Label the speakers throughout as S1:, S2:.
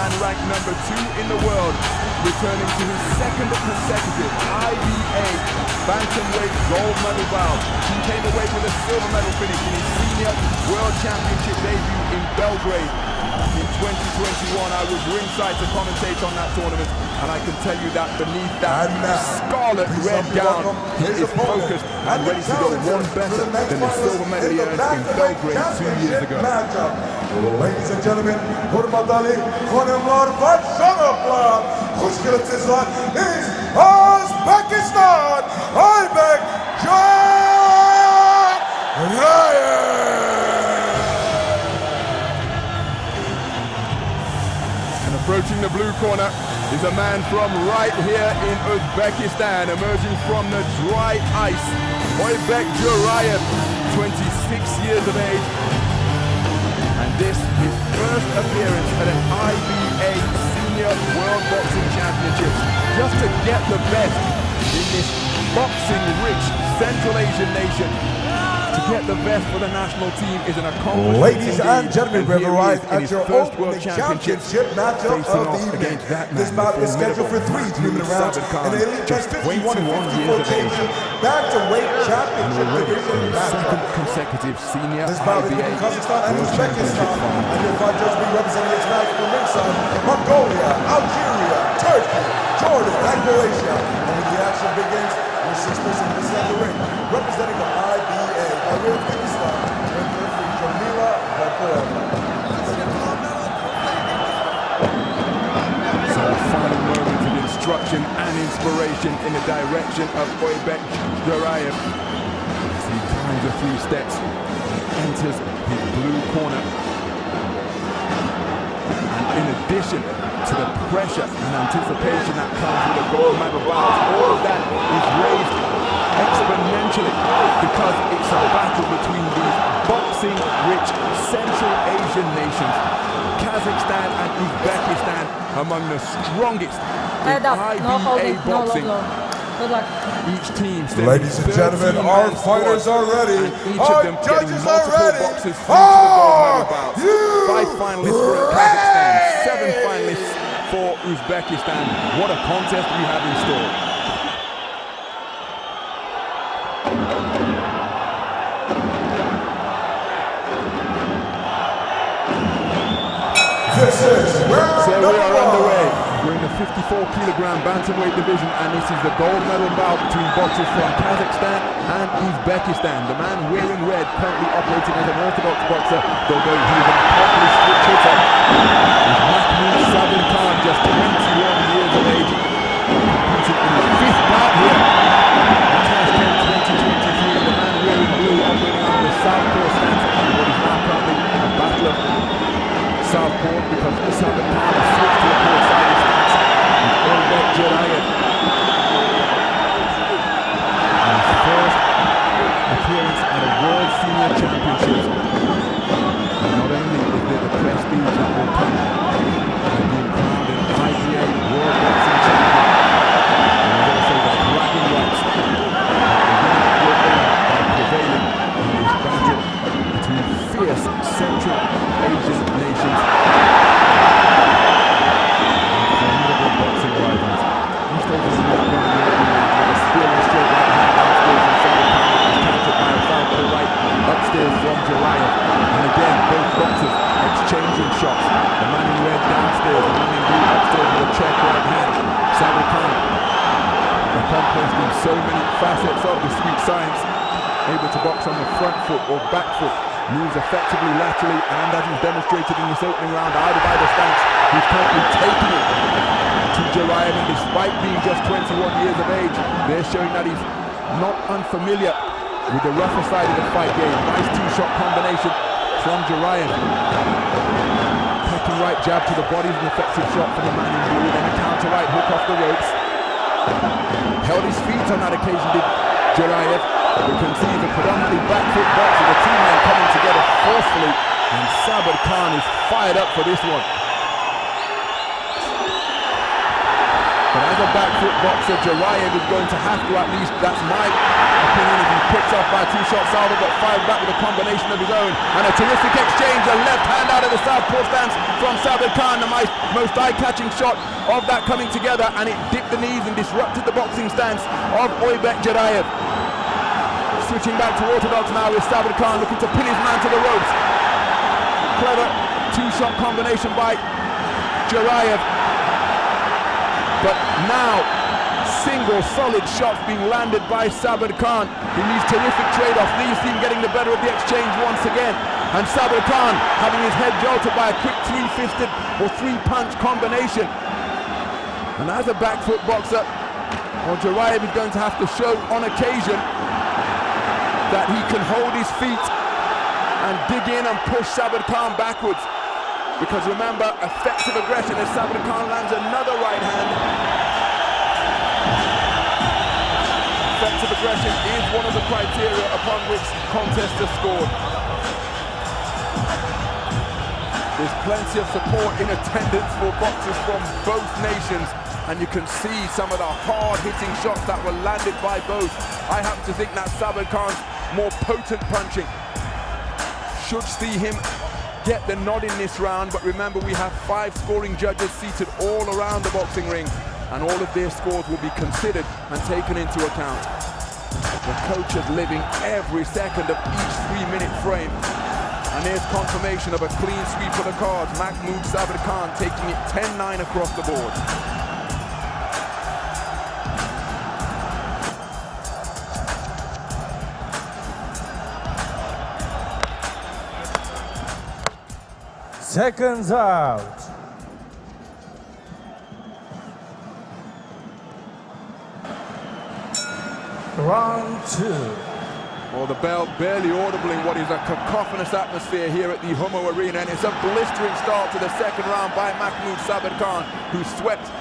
S1: Uzbekistan ranked number 2 in the world, returning to his second consecutive IBA bantamweight gold medal bout. He came away with a silver medal finish in his senior world championship debut in Belgrade. In 2021, I was ringside to commentate on that tournament, and I can tell you that beneath that scarlet red gown, he is focused and ready to go one better than the silver medal he earned in Belgrade 2 years ago.
S2: Ladies and gentlemen, hurmatli xonimlar va sharaflar, xush kelibsizlar. Is Uzbekistan Oybek JURAEV.
S1: Approaching the blue corner is a man from right here in Uzbekistan, emerging from the dry ice. Oybek JURAEV, 26 years of age, and this is his first appearance at an IBA Senior World Boxing Championships. Just to get the best in this boxing-rich Central Asian nation. To get the best for the national team is an accomplishment.
S2: Ladies and gentlemen, we have arrived at your opening championship matchup of the evening. This bout is scheduled for 3 3-minute rounds in the Elite 51 and 54 kg bantamweight championship division matchup.
S1: Second consecutive senior
S2: This bout is between Kazakhstan and Uzbekistan, and your fight judges will be representing tonight from ringside Mongolia, Algeria, Turkey, Jordan, and Croatia. And when the action begins, we're 6 persons inside the ring, representing the IBA. So the final moment of instruction and inspiration in the direction of Oybek JURAEV. As he climbs a few steps, enters his blue corner. And in addition to the pressure and anticipation that comes with a gold medal bout, all of that is raised exponentially because it's a battle between these boxing-rich Central Asian nations. Kazakhstan and Uzbekistan among the strongest in IBA boxing. Each team standing. Ladies and gentlemen, our fighters are ready. Our judges are ready.
S1: Are 5 finalists for Kazakhstan, 7 finalists for Uzbekistan. What a contest we have in store.
S2: So
S1: we are underway. We're in the 54-kilogram bantamweight division, and this is the gold medal bout between boxers from Kazakhstan and Uzbekistan. The man wearing red, currently operating as an orthodox boxer, though he is an accomplished switch hitter, is Mahmoud SABYRKHAN, just 21 years of age, competing in his 5th bout here at Tashkent 2023. The man wearing blue, operating on the southpaw stance, what is now currently a battle of southpaw, because SABYRKHAN has switched to a court-sided stance with Oybek JURAEV. And his first appearance at a World Senior Championships. And not only is there the prestige that will come by being crowned an IBA World Boxing Champion, there is also the bragging rights that will earn by prevailing in this battle between fierce Central Asian nations and formidable boxing rivals. East Asian with a spear and straight right hand downstairs, and SABYRKHAN is countered by a southpaw right upstairs from JURAEV. And again, both boxers exchanging shots. The man in red downstairs, the man in blue upstairs with a check right hand. SABYRKHAN, accomplished in so many facets of the sweet science, able to box on the front foot or back foot, moves effectively laterally, and as he's demonstrated in this opening round out of either stance, he's currently taking it to JURAEV, and despite being just 21 years of age, they're showing that he's not unfamiliar with the rougher side of the fight game. Nice 2-shot combination from JURAEV. Pecking right jab to the body is an effective shot from the man in blue, then a counter right hook off the ropes. Held his feet on that occasion, did JURAEV. We can see the predominantly back foot boxer, the two men coming together forcefully, and SABYRKHAN is fired up for this one. But as a back
S2: foot boxer, JURAEV is going to have to, at least that's my opinion, if he picks off by 2 shots, Salva got 5 back with a combination of his own. And a terrific exchange, a left hand out of the southpaw stance from SABYRKHAN, the most eye-catching shot of that coming together, and it dipped the knees and disrupted the boxing stance of Oybek JURAEV. Switching back to orthodox now with SABYRKHAN looking to pin his man to the ropes. Clever 2-shot combination by JURAEV. But now, single solid shots being landed by SABYRKHAN in these terrific trade-offs. These team getting the better of the exchange once again. And SABYRKHAN having his head jolted by a quick 3-fisted or 3-punch combination. And as a back foot boxer, well, JURAEV is going to have to show on occasion that he can hold his feet and dig in and push SABYRKHAN backwards. Because remember, effective aggression as SABYRKHAN lands another right hand. Effective aggression is one of the criteria upon which contests are scored. There's plenty of support in attendance for boxers from both nations, and you can see some of the hard-hitting shots that were landed by both. I happen to think that SABYRKHAN's more potent punching should see him get the nod in this round, but remember we have 5 scoring judges seated all around the boxing ring, and all of their scores will be considered and taken into account. The coach is living every second of each 3-minute frame, and there's confirmation of a clean sweep of the cards. Mahmoud SABYRKHAN taking it 10-9 across the board.
S3: Seconds out. Round 2.
S2: Well, the bell barely audible in what is a cacophonous atmosphere here at the Humo Arena, and it's a blistering start to the second round by Mahmoud SABYRKHAN, who swept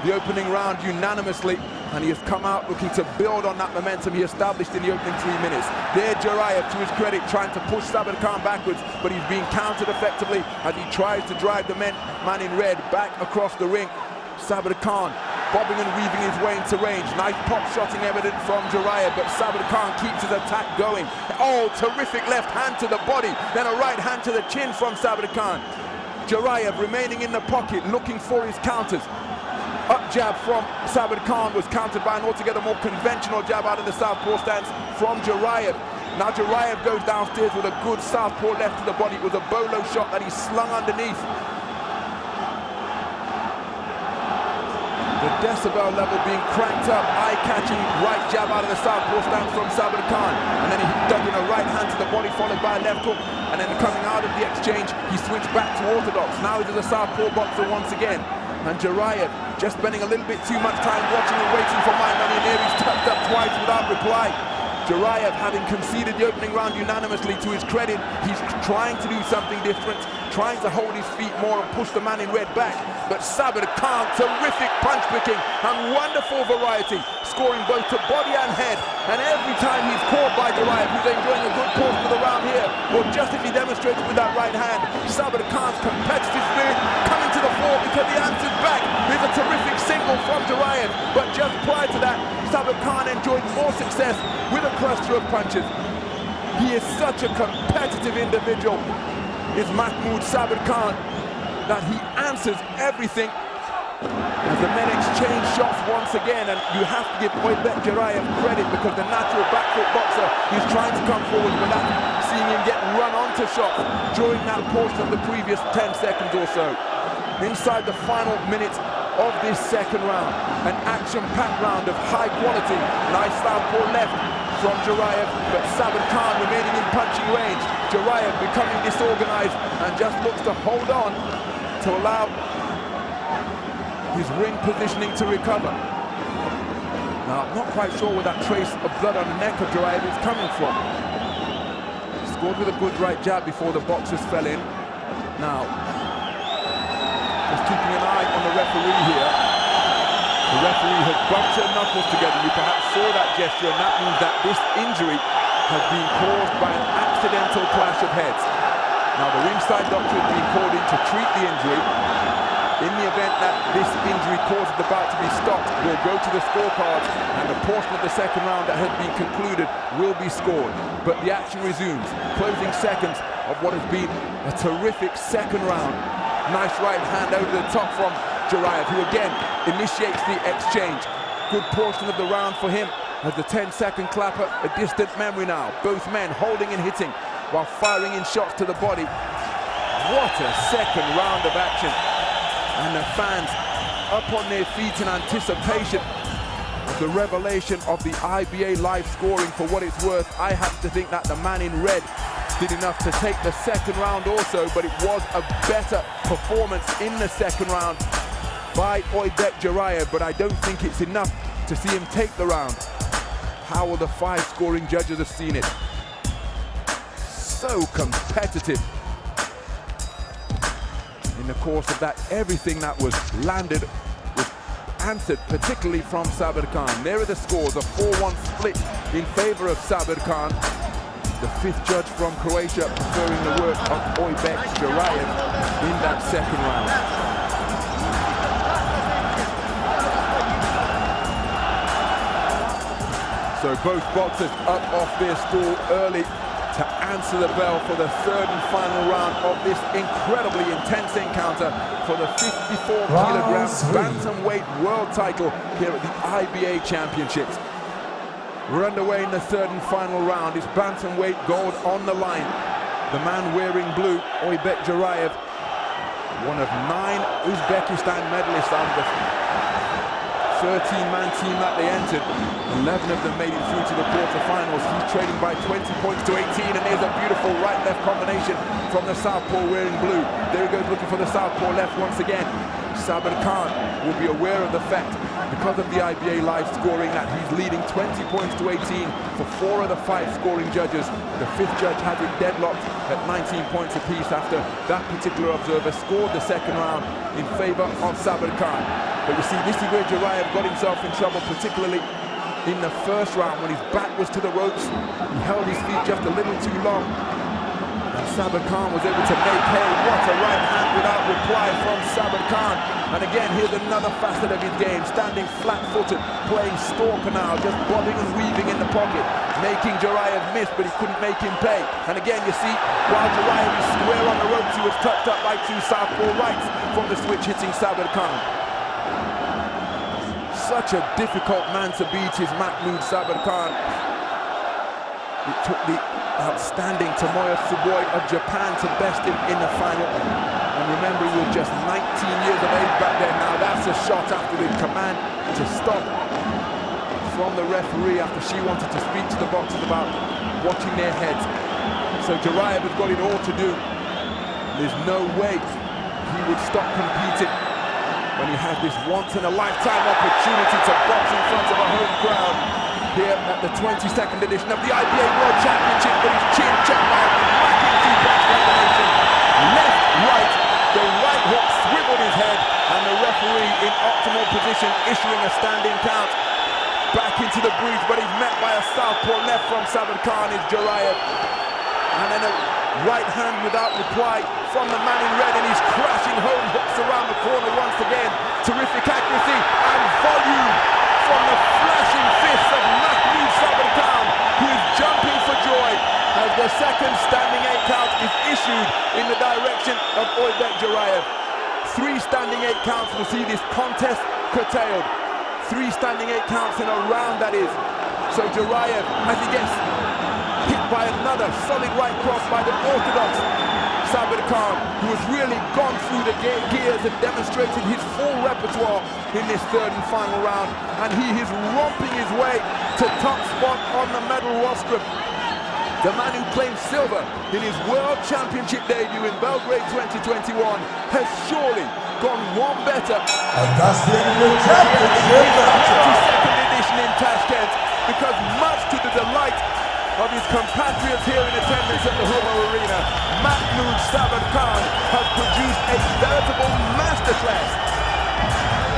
S2: the opening round unanimously, and he has come out looking to build on that momentum he established in the opening 3 minutes. There, JURAEV, to his credit, trying to push SABYRKHAN backwards, but he's being countered effectively as he tries to drive the man in red back across the ring. SABYRKHAN bobbing and weaving his way into range. Nice pop-shotting evident from JURAEV, but SABYRKHAN keeps his attack going. Oh, terrific left hand to the body, then a right hand to the chin from SABYRKHAN. JURAEV remaining in the pocket, looking for his counters. Up jab from SABYRKHAN was countered by an altogether more conventional jab out of the southpaw stance from JURAEV. Now JURAEV goes downstairs with a good southpaw left to the body. It was a bolo shot that he slung underneath. The decibel level being cranked up, eye-catching right jab out of the southpaw stance from SABYRKHAN, and then he dug in a right hand to the body followed by a left hook, and then coming out of the exchange he switched back to orthodox. Now he's a southpaw boxer once again, and JURAEV just spending a little bit too much time watching and waiting for my money, and here he's tucked up twice without reply. JURAEV, having conceded the opening round unanimously, to his credit, he's trying to do something different, trying to hold his feet more and push the man in red back. But SABYRKHAN, terrific punch picking and wonderful variety, scoring both to body and head. And every time he's caught by JURAEV, who's enjoying a good portion of the round here, well, just as he demonstrated with that right hand, SABYRKHAN's competitive spirit coming to the fore because he answers back. There's a terrific single from JURAEV, but just prior to that, SABYRKHAN enjoyed more success with a cluster of punches. He is such a competitive individual, is Mahmoud SABYRKHAN, that he answers everything. As the men exchange shots once again, and you have to give Oybek JURAEV credit because the natural back foot boxer is trying to come forward without seeing him get run onto shots during that portion of the previous 10 seconds or so. Inside the final minute of this second round, an action-packed round of high quality. Nice southpaw left from JURAEV, but SABYRKHAN remaining in punching range. JURAEV becoming disorganized and just looks to hold on to allow his ring positioning to recover. Now, I'm not quite sure where that trace of blood on the neck of JURAEV is coming from. Scored with a good right jab before the boxers fell in. Now, just keeping an eye on the referee here. The referee has bumped her knuckles together. You perhaps saw that gesture, and that means that this injury has been caused by an accidental clash of heads. Now, the ringside doctor has been called in to treat the injury. In the event that this injury causes the bout to be stopped, we'll go to the scorecards, and the portion of the second round that has been concluded will be scored. But the action resumes. Closing seconds of what has been a terrific second round. Nice right hand over the top from JURAEV, who again initiates the exchange. Good portion of the round for him, as the 10-second clapper, a distant memory now. Both men holding and hitting while firing in shots to the body. What a second round of action. And the fans up on their feet in anticipation of the revelation of the IBA live scoring. For what it's worth, I have to think that the man in red did enough to take the second round also, but it was a better performance in the second round by Oybek JURAEV, but I don't think it's enough to see him take the round. How will the 5 scoring judges have seen it? So competitive. In the course of that, everything that was landed was answered, particularly from SABYRKHAN. There are the scores, a 4-1 split in favor of SABYRKHAN. The 5th judge from Croatia preferring the work of Oybek JURAEV in that second round. So both boxers up off their stool early to answer the bell for the 3rd and final round of this incredibly intense encounter for the 54-kilogram bantamweight world title here at the IBA Championships. We're underway in the 3rd and final round. It's bantamweight gold on the line. The man wearing blue, Oybek JURAEV, one of 9 Uzbekistan medalists out of the 13-man team that they entered. 11 of them made it through to the quarterfinals. He's trading by 20 points to 18, and there's a beautiful right-left combination from the southpaw wearing blue. There he goes looking for the southpaw left once again. SABYRKHAN will be aware of the fact, because of the IBA live scoring, that he's leading 20 points to 18 for 4 of the 5 scoring judges. The 5th judge has it deadlocked at 19 points apiece after that particular observer scored the second round in favor of SABYRKHAN. But you see, this is where JURAEV got himself in trouble, particularly in the first round when his back was to the ropes. He held his feet just a little too long, and SABYRKHAN was able to make hay. What a right hand without reply from SABYRKHAN. And again, here's another facet of his game, standing flat-footed, playing stalker now, just bobbing and weaving in the pocket, making JURAEV miss, but he couldn't make him pay. And again, you see, while JURAEV is square on the ropes, he was touched up by 2 southpaw rights from the switch hitting SABYRKHAN. Such a difficult man to beat is Mahmoud SABYRKHAN. It took the outstanding Tomoya Tsuboi of Japan to best him in the final. And remember, he was just 19 years of age back then. Now that's a shot after the command to stop from the referee after she wanted to speak to the boxers about watching their heads. So JURAEV has got it all to do. There's no way he would stop competing when he has this once-in-a-lifetime opportunity to box in front of a home crowd here at the 22nd edition of the IBA World Championship. But his chin checked by a cracking 2-punch combination. Left, right, the right hook swiveled his head, and the referee in optimal position issuing a standing count. Back into the breeze, but he's met by a southpaw left from SABYRKHAN is JURAEV. And then a right hand without reply from the man in red, and he's crashing home hooks around the corner once again. Terrific accuracy and volume from the flashing fists of Mahmoud SABYRKHAN, who is jumping for joy as the second standing 8 count is issued in the direction of Oybek JURAEV. 3 standing 8 counts will see this contest curtailed. 3 standing 8 counts in a round, that is. So JURAEV, as he gets hit by another solid right cross by the orthodox SABYRKHAN, who has really gone through the gears and demonstrated his full repertoire in this 3rd and final round, and he is romping his way to top spot on the medal rostrum. The man who claimed silver in his World Championship debut in Belgrade 2021 has surely gone one better.
S3: And that's the end of the championship match.
S2: 22nd edition in Tashkent, because much to the delight of his compatriots here in attendance at the Huma Arena, Mahmoud SABYRKHAN has produced a veritable masterclass,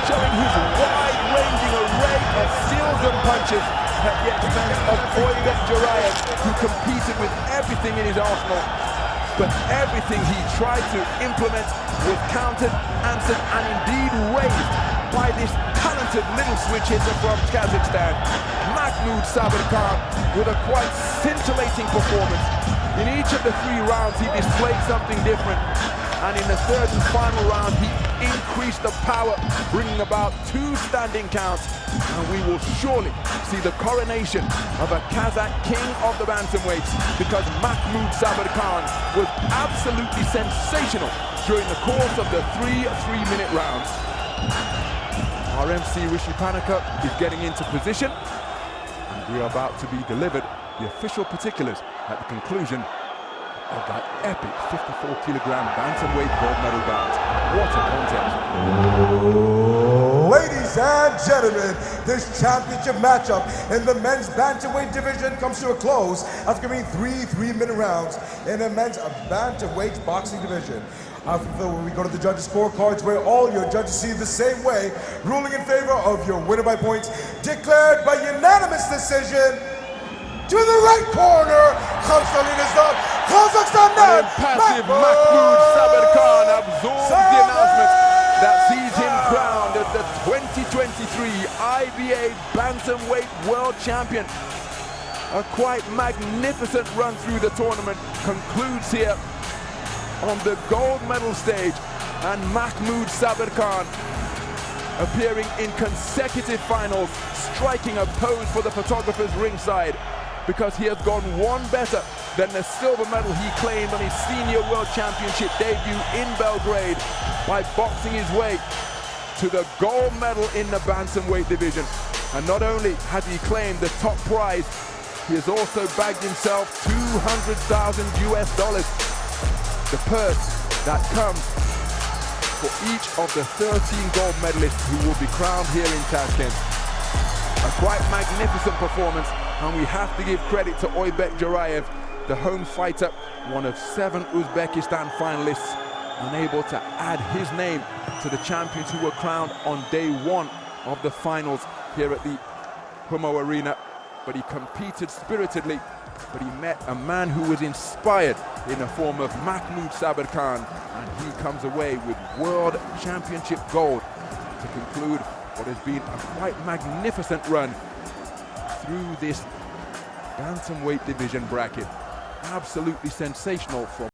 S2: showing his wide-ranging array of steals and punches at the expense of Oybek JURAEV, who competed with everything in his arsenal. but everything he tried to implement was countered, answered, and indeed raised by this talented middle switch hitter from Kazakhstan, Mahmoud SABYRKHAN, with a quite scintillating performance. In each of the 3 rounds he displayed something different, and in the 3rd and final round he increased the power, bringing about 2 standing counts, and we will surely see the coronation of a Kazakh king of the bantamweights, because Mahmoud SABYRKHAN was absolutely sensational during the course of the 3 3-minute rounds. Our MC Rishi Panaka is getting into position, and we are about to be delivered the official particulars at the conclusion of that epic 54-kilogram bantamweight gold medal bout. What a contest!
S3: Ladies and gentlemen, this championship matchup in the men's bantamweight division comes to a close after giving 3 3-minute rounds in the men's bantamweight boxing division. After we go to the judges' scorecards, where all your judges see the same way, ruling in favor of your winner by points, declared by unanimous decision. To the right corner, Kazakhstan man,
S2: impassive Mahmoud SABYRKHAN absorbs the announcement that sees him crowned as the 2023 IBA Bantamweight World Champion. A quite magnificent run through the tournament concludes here on the gold medal stage, and Mahmoud SABYRKHAN appearing in consecutive finals, striking a pose for the photographers ringside, because he has gone one better than the silver medal he claimed on his senior world championship debut in Belgrade by boxing his way to the gold medal in the bantamweight division. And not only has he claimed the top prize, he has also bagged himself $200,000 US, the purse that comes for each of the 13 gold medalists who will be crowned here in Tashkent. A quite magnificent performance, and we have to give credit to Oybek JURAEV, the home fighter, one of 7 Uzbekistan finalists, unable to add his name to the champions who were crowned on day 1 of the finals here at the Humo Arena. But he competed spiritedly, but he met a man who was inspired in the form of Mahmoud SABYRKHAN, and he comes away with World Championship gold to conclude what has been a quite magnificent run through this bantamweight division bracket. Absolutely sensational from